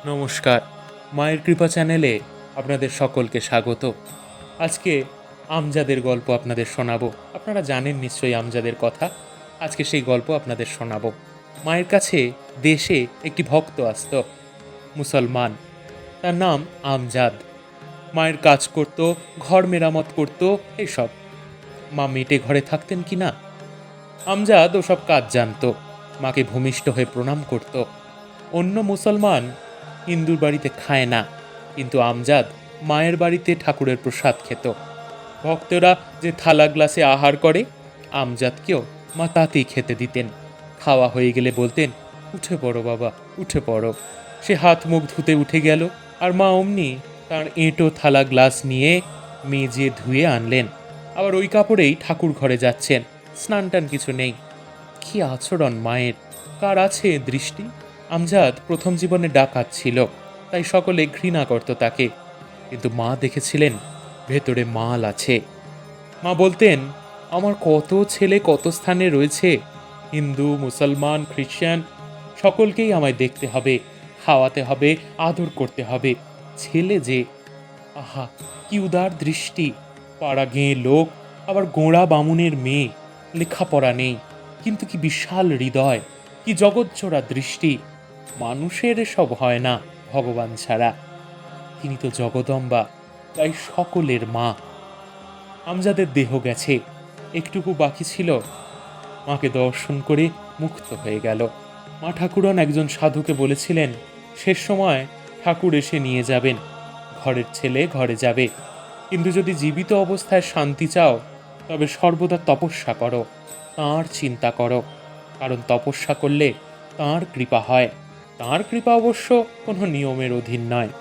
নমস্কার, মায়ের কৃপা চ্যানেলে আপনাদের সকলকে স্বাগত। আজকে আমজাদের গল্প আপনাদের শোনাবো। আপনারা জানেন নিশ্চয়ই আমজাদের কথা। আজকে সেই গল্প আপনাদের শোনাবো। মায়ের কাছে দেশে একটি ভক্ত আসত, মুসলমান। তার নাম আমজাদ। মায়ের কাজ করত, ঘর মেরামত করত, এইসব। মা মেটে ঘরে থাকতেন কি না, আমজাদ ওসব কাজ জানতো। মাকে ভূমিষ্ঠ হয়ে প্রণাম করত। অন্য মুসলমান হিন্দুর বাড়িতে খায় না, কিন্তু আমজাদ মায়ের বাড়িতে ঠাকুরের প্রসাদ খেত। ভক্তরা যে থালা গ্লাসে আহার করে, আমজাদকেও মা তাতেই খেতে দিতেন। খাওয়া হয়ে গেলে বলতেন, উঠে পড়ো বাবা, উঠে পড়ো। সে হাত মুখ ধুতে উঠে গেল, আর মা অমনি তার এঁটো থালা গ্লাস নিয়ে মেজে ধুয়ে আনলেন। আবার ওই কাপড়েই ঠাকুর ঘরে যাচ্ছেন। স্নান টান কিছু নেই। কি আচরণ মায়ের! কার আছে দৃষ্টি? আমজাদ প্রথম জীবনে ডাকাত ছিল, তাই সকলে ঘৃণা করত তাকে। কিন্তু মা দেখেছিলেন ভেতরে মাল আছে। মা বলতেন, আমার কত ছেলে কত স্থানে রয়েছে, হিন্দু মুসলমান খ্রিস্টান, সকলকেই আমায় দেখতে হবে, খাওয়াতে হবে, আদর করতে হবে। ছেলে যে, আহা কি উদার দৃষ্টি! পাড়া গেঁয়ে লোক, আবার গোঁড়া বামুনের মেয়ে, লেখাপড়া নেই, কিন্তু কি বিশাল হৃদয়, কি জগৎজোড়া দৃষ্টি! মানুষের এসব হয় না ভগবান ছাড়া। তিনি তো জগদম্বা, তাই সকলের মা। আমজাদের দেহ গেছে, একটুকু বাকি ছিল। মাকে দর্শন করে মুক্ত হয়ে গেল। মা ঠাকুরন একজন সাধুকে বলেছিলেন, শেষ সময় ঠাকুর এসে নিয়ে যাবেন, ঘরের ছেলে ঘরে যাবে। কিন্তু যদি জীবিত অবস্থায় শান্তি চাও, তবে সর্বদা তপস্যা করো, তাঁর চিন্তা করো। কারণ তপস্যা করলে তাঁর কৃপা হয়। তাঁর কৃপা অবশ্য কোনো নিয়মের অধীন নয়।